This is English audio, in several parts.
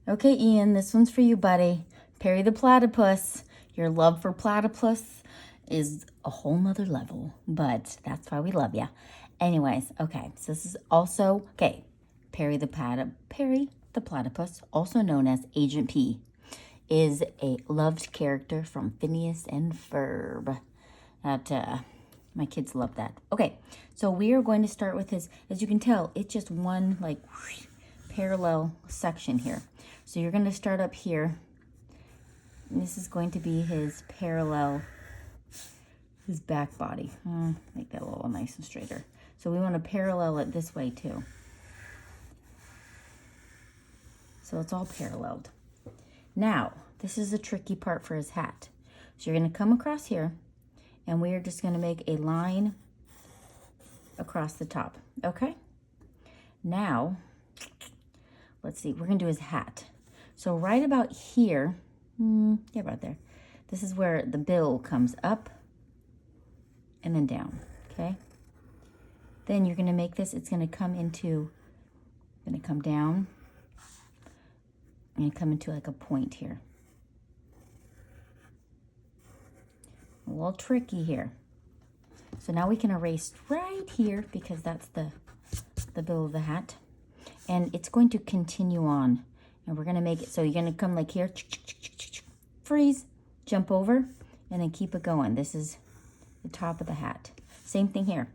Okay, Ian, this one's for you, buddy. Perry the platypus. Your love for platypus is a whole nother level, but that's why we love you. Anyways, okay, so this is also, okay, Perry the platypus, also known as Agent P, is a loved character from Phineas and Ferb. That, my kids love that. Okay, so we are going to start with his, as you can tell, it's just one, like, parallel section here. So you're going to start up here. And this is going to be his parallel, his back body. Make that a little nice and straighter. So we want to parallel it this way too. So it's all paralleled. Now, this is the tricky part for his hat. So you're going to come across here, and we are just going to make a line across the top. Okay? Now, let's see. We're going to do his hat. So right about here, yeah, about there. This is where the bill comes up and then down, okay? Then you're going to make this, it's going to come into, going to come down and come into like a point here. A little tricky here. So now we can erase right here because that's the bill of the hat. And it's going to continue on. And we're going to make it, so you're going to come like here, freeze, jump over, and then keep it going. This is the top of the hat. Same thing here.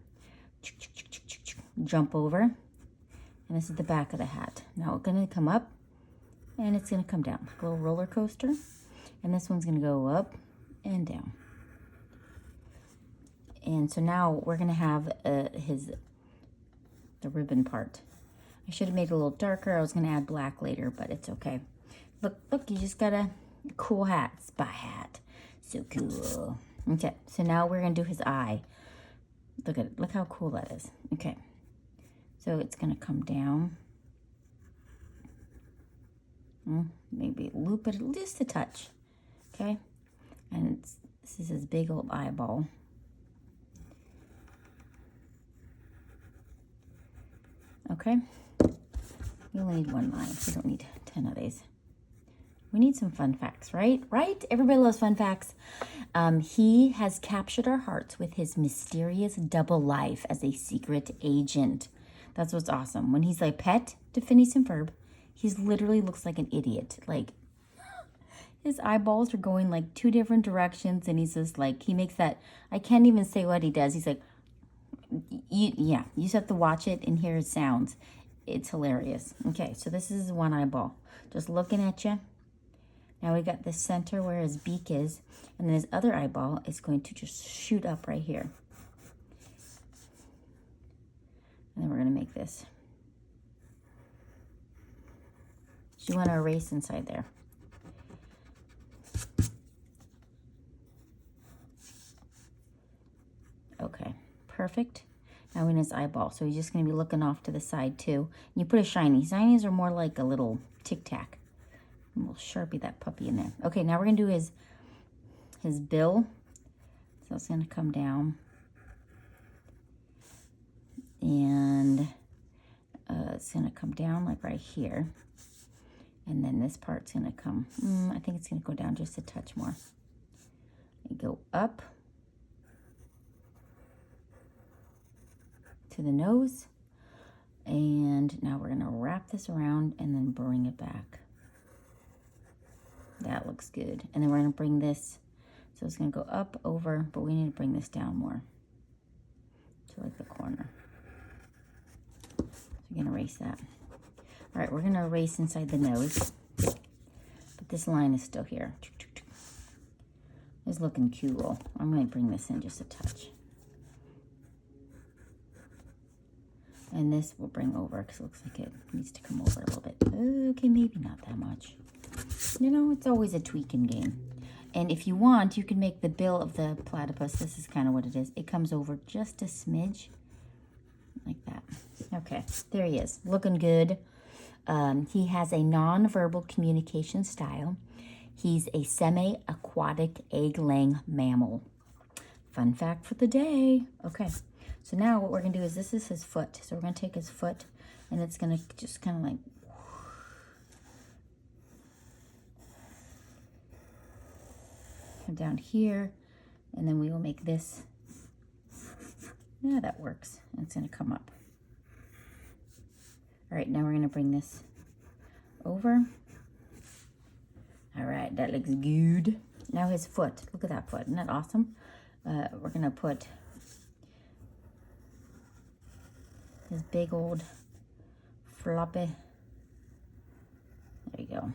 Jump over, and this is the back of the hat. Now it's going to come up, and it's going to come down. Like a little roller coaster. And this one's going to go up and down. And so now we're going to have the ribbon part. I should have made it a little darker. I was going to add black later, but it's okay. Look, you just got a cool hat. Spy hat. So cool. Okay, so now we're going to do his eye. Look at it. Look how cool that is. Okay, so it's going to come down. Maybe loop it just a touch. Okay, and this is his big old eyeball. Okay. We only need one line. We don't need 10 of these. We need some fun facts, right? Right? Everybody loves fun facts. He has captured our hearts with his mysterious double life as a secret agent. That's what's awesome. When he's like pet to Phineas and Ferb, he literally looks like an idiot. Like, his eyeballs are going like two different directions, and he's just like, he makes that, I can't even say what he does. He's like, you just have to watch it and hear his sounds. It's hilarious. Okay, so this is one eyeball. Just looking at you. Now we got the center where his beak is, and then his other eyeball is going to just shoot up right here. And then we're going to make this. So you want to erase inside there. Okay, perfect. Now in his eyeball. So he's just going to be looking off to the side too. And you put a shiny. Shinies are more like a little Tic Tac. And we'll Sharpie that puppy in there. Okay, now we're going to do his bill. So it's going to come down. And it's going to come down like right here. And then this part's going to come, I think it's going to go down just a touch more. And go up to the nose. And now we're going to wrap this around and then bring it back. That looks good. And then we're going to bring this, so it's going to go up, over, but we need to bring this down more to like the corner. So we're going to erase that. All right, we're going to erase inside the nose, but this line is still here. It's looking cool. I'm going to bring this in just a touch. And this will bring over because it looks like it needs to come over a little bit. Okay, maybe not that much. You know, it's always a tweaking game. And if you want, you can make the bill of the platypus. This is kind of what it is. It comes over just a smidge like that. Okay, there he is, looking good. He has a non-verbal communication style. He's a semi-aquatic egg-laying mammal. Fun fact for the day. Okay, so now what we're going to do is, this is his foot. So we're going to take his foot, and it's going to just kind of like come down here, and then we will make this. Yeah, that works. It's going to come up. All right, now we're going to bring this over. All right, that looks good. Now his foot. Look at that foot. Isn't that awesome? We're going to put his big old floppy. There you go.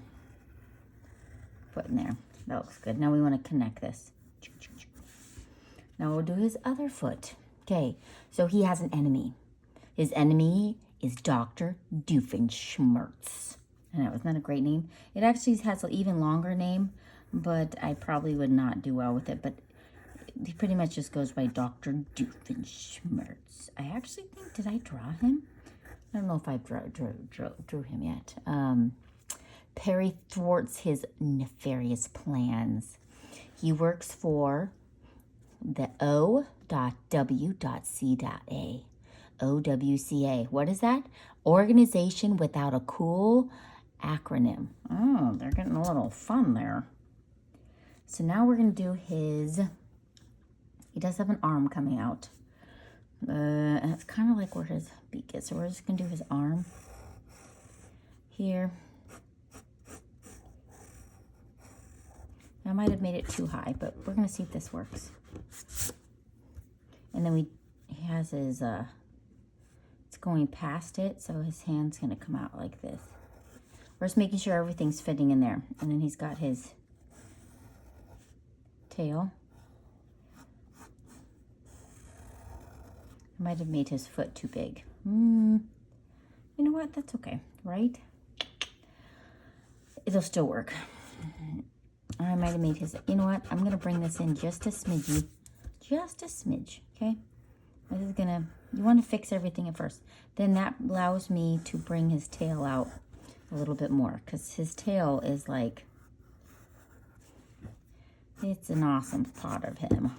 Foot in there. That looks good. Now we want to connect this. Now we'll do his other foot. Okay, so he has an enemy. His enemy is Dr. Doofenshmirtz. I know, isn't that a great name? It actually has an even longer name, but I probably would not do well with it. But he pretty much just goes by Dr. Doofenshmirtz. I actually think, did I draw him? I don't know if I drew him yet. Perry thwarts his nefarious plans. He works for the O.W.C.A. OWCA. What is that? Organization without a cool acronym. Oh, they're getting a little fun there. So now we're going to do his, he does have an arm coming out. And it's kind of like where his beak is. So we're just going to do his arm here. I might have made it too high, but we're going to see if this works. And then he has his, it's going past it, so his hand's going to come out like this. We're just making sure everything's fitting in there. And then he's got his tail. I might have made his foot too big. You know what? That's okay, right? It'll still work. I might have made his, you know what? I'm going to bring this in just a smidgy. Just a smidge, okay? This is going to, you want to fix everything at first. Then that allows me to bring his tail out a little bit more, because his tail is like, it's an awesome thought of him.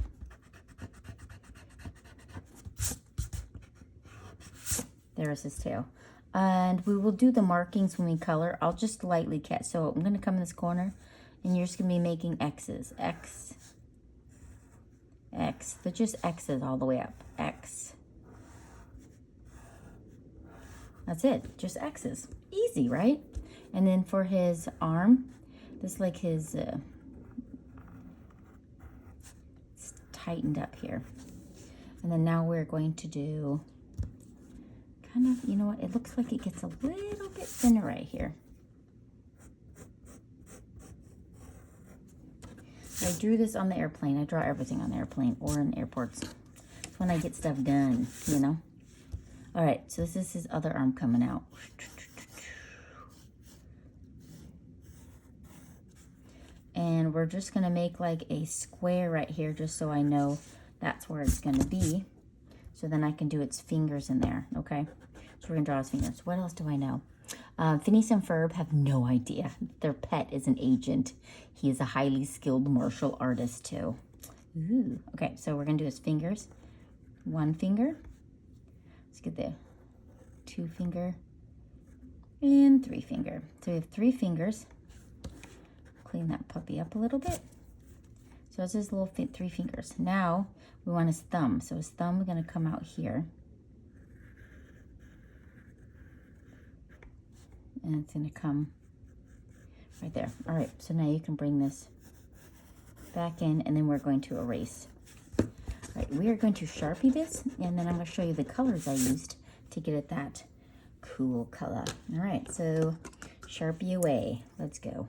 There's his tail. And we will do the markings when we color. I'll just lightly catch. So I'm going to come in this corner, and you're just going to be making X's. X. X. They're just X's all the way up. X. That's it. Just X's. Easy, right? And then for his arm, this is like his, it's tightened up here. And then now we're going to do kind of, you know what? It looks like it gets a little bit thinner right here. I drew this on the airplane. I draw everything on the airplane or in airports. It's when I get stuff done, you know? All right, so this is his other arm coming out. And we're just going to make like a square right here just so I know that's where it's going to be. So then I can do its fingers in there, okay? So we're going to draw his fingers. What else do I know? Phineas and Ferb have no idea. Their pet is an agent. He is a highly skilled martial artist too. Ooh. Okay, so we're going to do his fingers. One finger. Let's get the 2 finger and 3 finger. So we have 3 fingers. Clean that puppy up a little bit. So it's his little 3 fingers. Now we want his thumb. So his thumb is going to come out here. And it's going to come right there. All right, so now you can bring this back in, and then we're going to erase. All right, we are going to Sharpie this, and then I'm going to show you the colors I used to get it that cool color. All right, so Sharpie away. Let's go.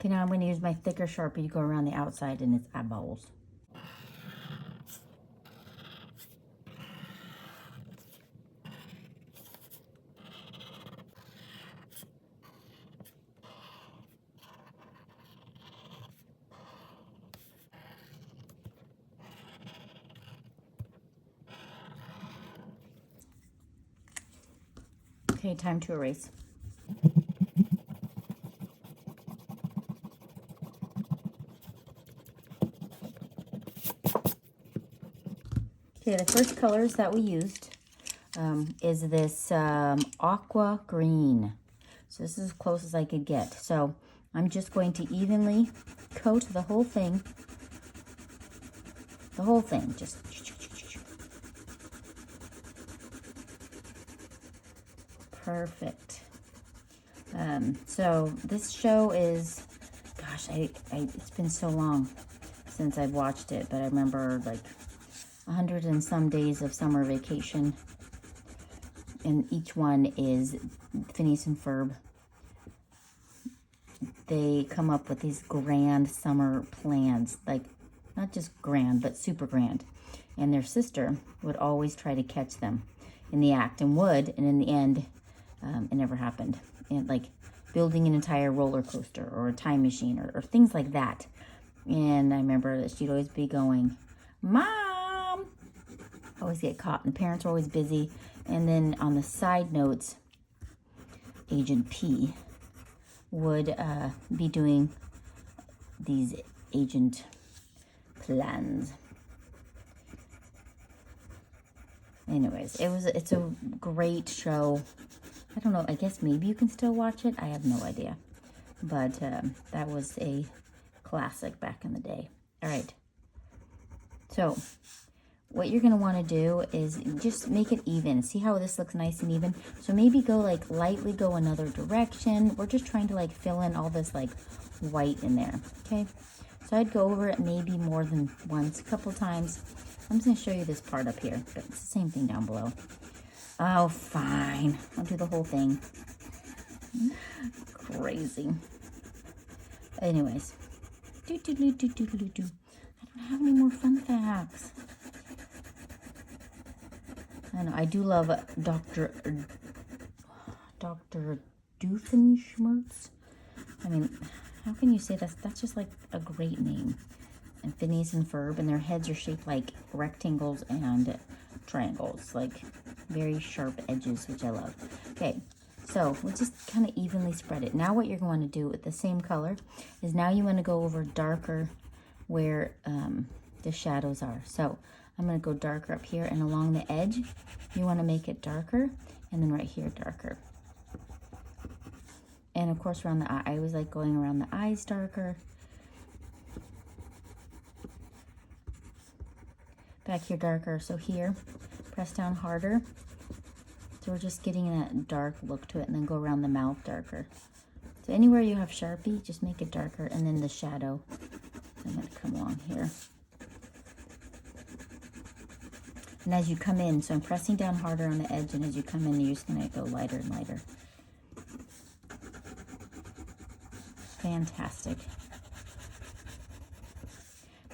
Okay, now I'm going to use my thicker Sharpie to go around the outside in its eyeballs. Okay, time to erase. Okay, the first colors that we used is this aqua green. So this is as close as I could get. So I'm just going to evenly coat the whole thing. The whole thing, just perfect. So this show is, gosh, it's been so long since I've watched it, but I remember like 100 and some days of summer vacation, and each one is Phineas and Ferb. They come up with these grand summer plans, like not just grand, but super grand. And their sister would always try to catch them in the act, and would, and in the end, it never happened. And like building an entire roller coaster or a time machine or things like that. And I remember that she'd always be going, Mom! Always get caught, and the parents were always busy. And then on the side notes, Agent P would be doing these agent plans. Anyways, it's a great show. I don't know, I guess maybe you can still watch it. I have no idea. But that was a classic back in the day. All right. So what you're going to want to do is just make it even. See how this looks nice and even? So maybe go like lightly go another direction. We're just trying to like fill in all this like white in there. Okay. So I'd go over it maybe more than once, a couple times. I'm just going to show you this part up here, but it's the same thing down below. Oh, fine. I'll do the whole thing. Crazy. Anyways. I don't have any more fun facts. I know, I do love Dr. Doofenshmirtz. I mean, how can you say that? That's just like a great name. And Phineas and Ferb, and their heads are shaped like rectangles and triangles, like very sharp edges, which I love. Okay, so we'll just kind of evenly spread it. Now what you're going to do with the same color is now you want to go over darker where the shadows are. So I'm going to go darker up here, and along the edge, you want to make it darker, and then right here, darker. And of course, around the eye, I always like going around the eyes darker. Back here, darker. So here, press down harder. So we're just getting that dark look to it, and then go around the mouth darker. So anywhere you have Sharpie, just make it darker, and then the shadow. I'm going to come along here. And as you come in, so I'm pressing down harder on the edge, and as you come in, you're just going to go lighter and lighter. Fantastic.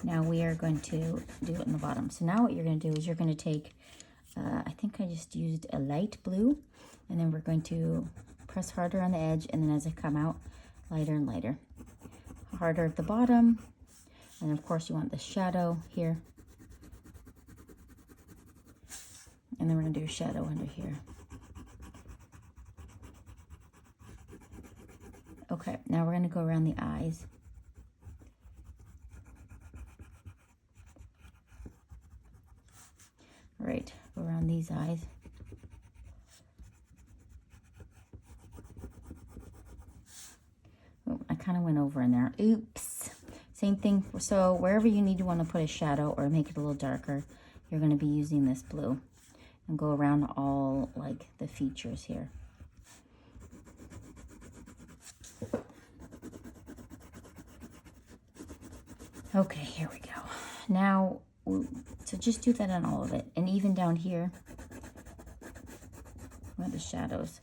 Now we are going to do it in the bottom. So now what you're going to do is you're going to take, I think I just used a light blue, and then we're going to press harder on the edge, and then as I come out, lighter and lighter. Harder at the bottom, and of course you want the shadow here. And then we're going to do a shadow under here. Okay, now we're going to go around the eyes. All right, go around these eyes. Oh, I kind of went over in there. Oops. Same thing. So wherever you need to want to put a shadow or make it a little darker, you're going to be using this blue. And go around all like the features here. Okay, here we go. Now, so just do that on all of it. And even down here, where the shadows.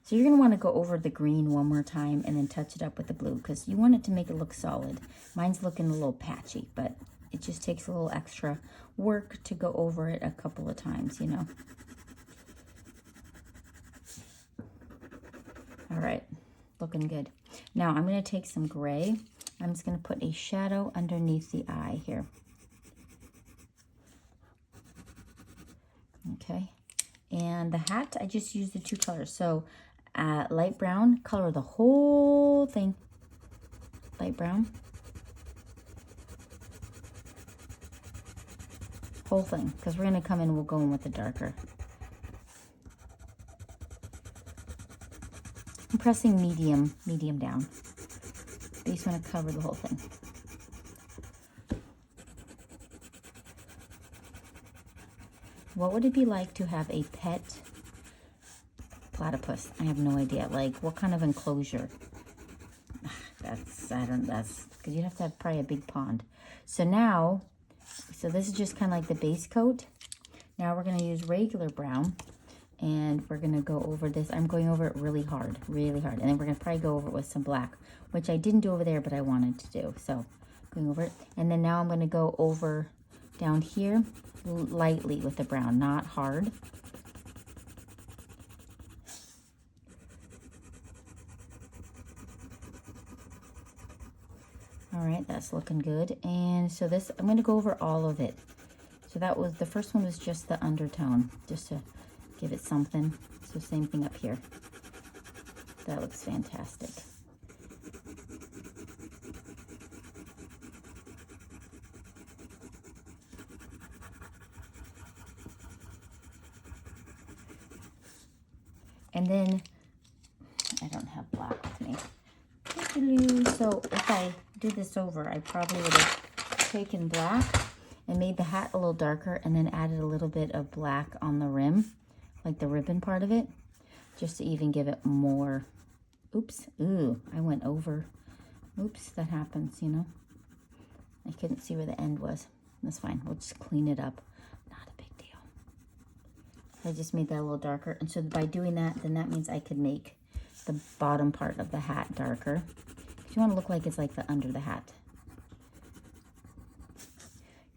So you're going to want to go over the green one more time and then touch it up with the blue, because you want it to make it look solid. Mine's looking a little patchy, but it just takes a little extra work to go over it a couple of times, you know. All right, looking good. Now I'm going to take some gray. I'm just going to put a shadow underneath the eye here. Okay, and the hat, I just used the two colors. So light brown, color the whole thing. Light brown. whole thing, because we're going to come in and we'll go in with the darker. I'm pressing medium down. I just want to cover the whole thing. What would it be like to have a pet platypus? I have no idea. Like, what kind of enclosure? That's because you'd have to have probably a big pond. So now, this is just kind of like the base coat. Now we're going to use regular brown, and we're going to go over this. I'm going over it really hard. And then we're going to probably go over it with some black, which I didn't do over there, but I wanted to do. So going over it. And then now I'm going to go over down here lightly with the brown, not hard. All right, that's looking good. And so this, I'm going to go over all of it. So that was, the first one was just the undertone, just to give it something. So same thing up here. That looks fantastic. And then, I don't have black with me. So if I did this over, I probably would have taken black and made the hat a little darker and then added a little bit of black on the rim, like the ribbon part of it, just to even give it more. Oops, ooh, I went over. Oops, that happens, you know. I couldn't see where the end was. That's fine, we'll just clean it up. Not a big deal. I just made that a little darker. And so by doing that, then that means I could make the bottom part of the hat darker. You want to look like it's like the under the hat.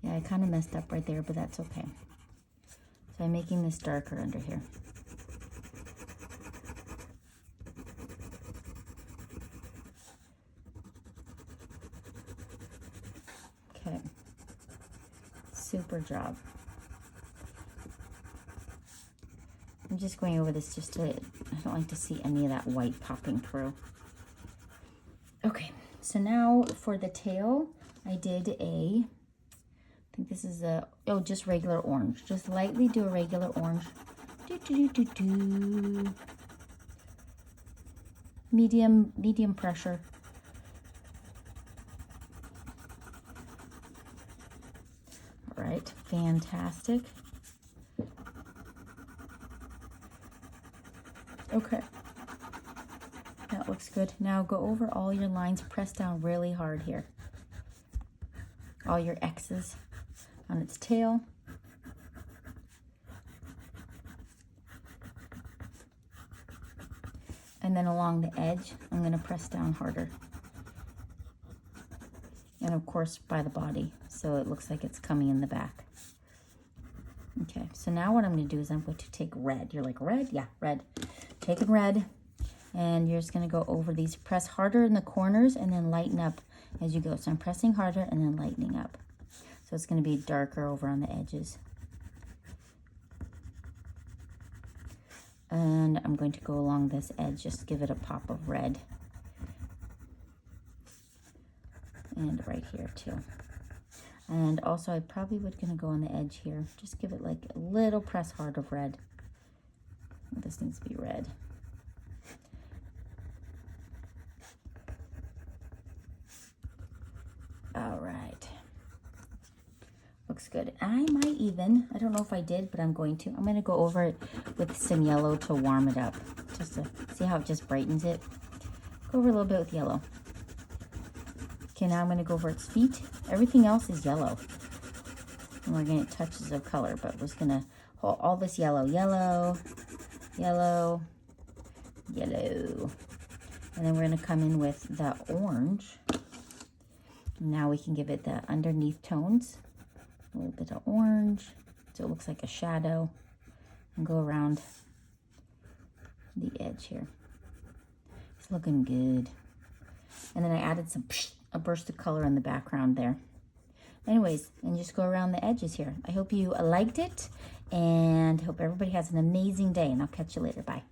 Yeah, I kind of messed up right there, but that's okay. So I'm making this darker under here. Okay. Super job. I'm just going over this just to, I don't like to see any of that white popping through. Okay, so now for the tail, I did I think this is just regular orange. Just lightly do a regular orange. Medium pressure. All right, fantastic. Okay. That looks good. Now go over all your lines, press down really hard here. All your X's on its tail. And then along the edge, I'm going to press down harder. And of course by the body, so it looks like it's coming in the back. Okay, so now what I'm going to do is I'm going to take red. You're like, red? Yeah, red. Taking red. And you're just going to go over these. Press harder in the corners and then lighten up as you go. So I'm pressing harder and then lightening up. So it's going to be darker over on the edges. And I'm going to go along this edge, just give it a pop of red. And right here too. And also I probably would going to go on the edge here. Just give it like a little press hard of red. This needs to be red. All right. Looks good. I might even, I don't know if I did, but I'm going to go over it with some yellow to warm it up. Just to see how it just brightens it. Go over a little bit with yellow. Okay, now I'm going to go over its feet. Everything else is yellow. And we're going to get touches of color, but we're just going to hold all this yellow. Yellow. Yellow. Yellow. And then we're going to come in with the orange. Now we can give it the underneath tones. A little bit of orange, so it looks like a shadow. And go around the edge here. It's looking good. And then I added a burst of color in the background there. Anyways, and just go around the edges here. I hope you liked it, and hope everybody has an amazing day, and I'll catch you later. Bye.